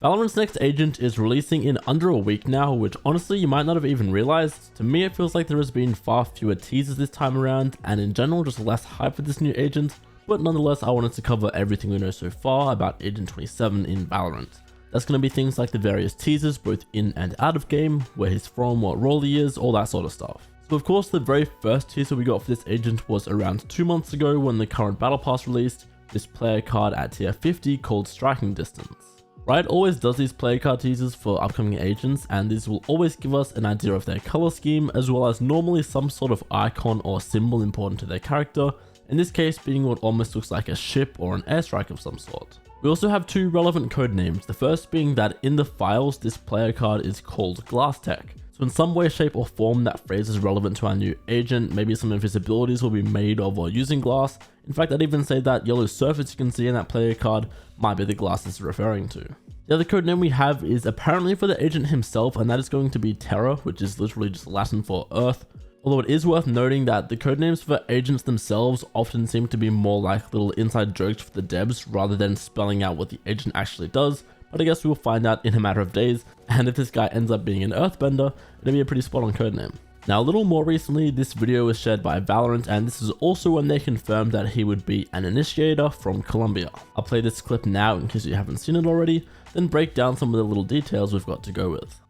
Valorant's next agent is releasing in under a week now, which honestly you might not have even realized. To me it feels like there has been far fewer teasers this time around, and in general just less hype for this new agent, but nonetheless I wanted to cover everything we know so far about Agent 27 in Valorant. That's going to be things like the various teasers both in and out of game, where he's from, what role he is, all that sort of stuff. So of course the very first teaser we got for this agent was around 2 months ago when the current battle pass released, this player card at tier 50 called Striking Distance. Riot always does these player card teasers for upcoming agents, and these will always give us an idea of their color scheme as well as normally some sort of icon or symbol important to their character, in this case being what almost looks like a ship or an airstrike of some sort. We also have two relevant code names, the first being that in the files this player card is called Glass Tech. So in some way, shape or form that phrase is relevant to our new agent. Maybe some of his abilities will be made of or using glass. In fact, I'd even say that yellow surface you can see in that player card might be the glass it's referring to. The other codename we have is apparently for the agent himself, and that is going to be Teror, which is literally just Latin for Earth. Although it is worth noting that the codenames for agents themselves often seem to be more like little inside jokes for the devs rather than spelling out what the agent actually does. But I guess we will find out in a matter of days, and if this guy ends up being an earthbender, it'll be a pretty spot on codename. Now a little more recently, this video was shared by VALORANT, and this is also when they confirmed that he would be an initiator from Colombia. I'll play this clip now in case you haven't seen it already, then break down some of the little details we've got to go with.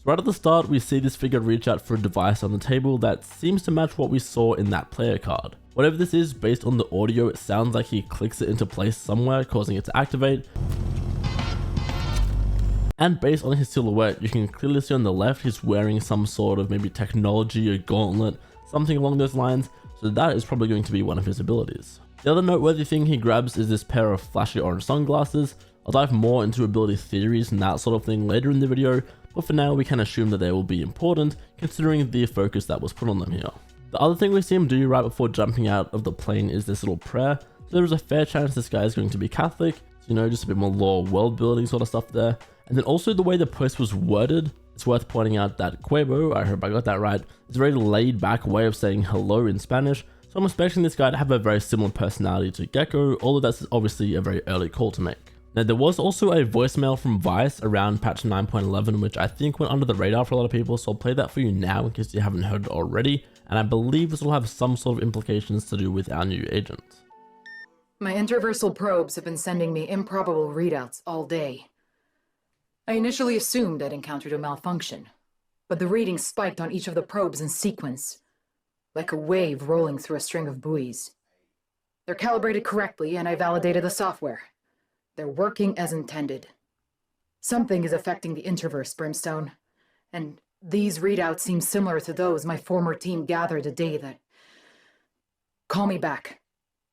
Right at the start, we see this figure reach out for a device on the table that seems to match what we saw in that player card. Whatever this is, based on the audio, it sounds like he clicks it into place somewhere, causing it to activate. And based on his silhouette, you can clearly see on the left he's wearing some sort of maybe technology, a gauntlet, something along those lines, so that is probably going to be one of his abilities. The other noteworthy thing he grabs is this pair of flashy orange sunglasses. I'll dive more into ability theories and that sort of thing later in the video, but for now we can assume that they will be important considering the focus that was put on them here. The other thing we see him do right before jumping out of the plane is this little prayer, so there is a fair chance this guy is going to be Catholic, so you know, just a bit more lore world building sort of stuff there. And then also the way the post was worded, it's worth pointing out that Quavo, I hope I got that right, is a very laid back way of saying hello in Spanish, so I'm expecting this guy to have a very similar personality to Gecko, although that's obviously a very early call to make. Now there was also a voicemail from Vice around patch 9.11 which I think went under the radar for a lot of people, so I'll play that for you now in case you haven't heard it already, and I believe this will have some sort of implications to do with our new agent. My interversal probes have been sending me improbable readouts all day. I initially assumed I'd encountered a malfunction, but the readings spiked on each of the probes in sequence, like a wave rolling through a string of buoys. They're calibrated correctly and I validated the software. They're working as intended. Something is affecting the interverse, Brimstone, and these readouts seem similar to those my former team gathered the day that... Call me back.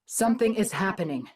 Something is happening.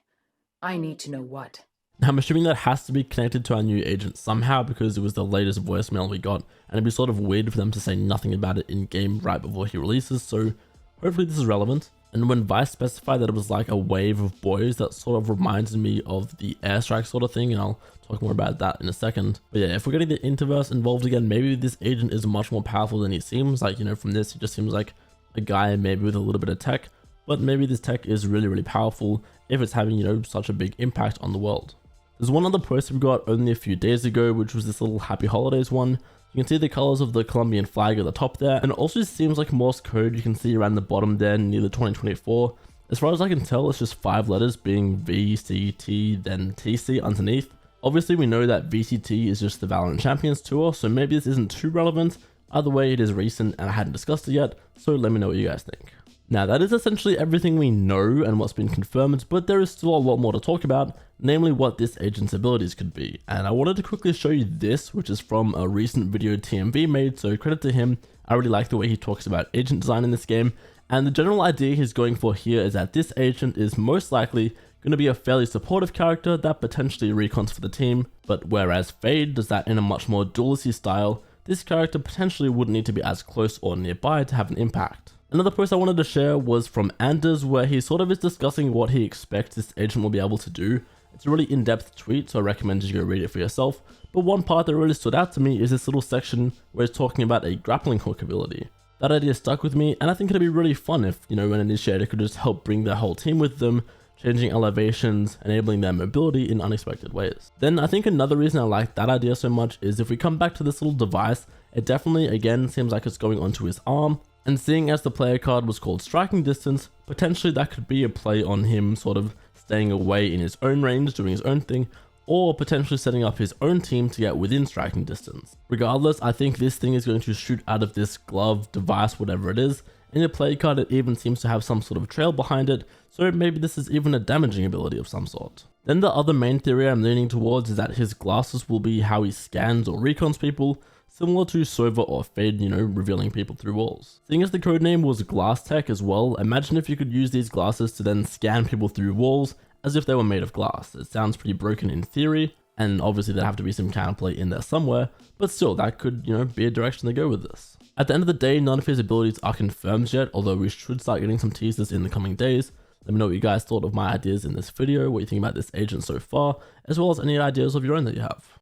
I need to know what. Now I'm assuming that has to be connected to our new agent somehow because it was the latest voicemail we got, and it'd be sort of weird for them to say nothing about it in game right before he releases, so hopefully this is relevant. And when Vice specified that it was like a wave of boys, that sort of reminds me of the airstrike sort of thing, and I'll talk more about that in a second. But yeah, if we're getting the interverse involved again, maybe this agent is much more powerful than he seems. Like, you know, from this, he just seems like a guy maybe with a little bit of tech, but maybe this tech is really, really powerful if it's having, you know, such a big impact on the world. There's one other post we got only a few days ago, which was this little Happy Holidays one. You can see the colors of the Colombian flag at the top there, and it also seems like Morse code you can see around the bottom there near the 2024. As far as I can tell, it's just 5 letters being V, C, T, then TC underneath. Obviously we know that VCT is just the VALORANT Champions Tour, so maybe this isn't too relevant. Either way, it is recent and I hadn't discussed it yet, so let me know what you guys think. Now that is essentially everything we know and what's been confirmed, but there is still a lot more to talk about, namely what this agent's abilities could be. And I wanted to quickly show you this, which is from a recent video TMV made, so credit to him. I really like the way he talks about agent design in this game, and the general idea he's going for here is that this agent is most likely going to be a fairly supportive character that potentially recons for the team, but whereas Fade does that in a much more dualisty style, this character potentially wouldn't need to be as close or nearby to have an impact. Another post I wanted to share was from Anders, where he sort of is discussing what he expects this agent will be able to do. It's a really in-depth tweet, so I recommend you go read it for yourself, but one part that really stood out to me is this little section where he's talking about a grappling hook ability. That idea stuck with me, and I think it'd be really fun if, an initiator could just help bring their whole team with them, changing elevations, enabling their mobility in unexpected ways. Then I think another reason I like that idea so much is if we come back to this little device, it definitely again seems like it's going onto his arm, and seeing as the player card was called striking distance, potentially that could be a play on him sort of staying away in his own range, doing his own thing, or potentially setting up his own team to get within striking distance. Regardless, I think this thing is going to shoot out of this glove, device, whatever it is. In the play card, it even seems to have some sort of trail behind it, so maybe this is even a damaging ability of some sort. Then the other main theory I'm leaning towards is that his glasses will be how he scans or recons people, similar to Sova or Fade, revealing people through walls. Seeing as the codename was Glass Tech as well, imagine if you could use these glasses to then scan people through walls as if they were made of glass. It sounds pretty broken in theory, and obviously there'd have to be some counterplay in there somewhere, but still that could, be a direction to go with this. At the end of the day, none of his abilities are confirmed yet, although we should start getting some teasers in the coming days. Let me know what you guys thought of my ideas in this video, what you think about this agent so far, as well as any ideas of your own that you have.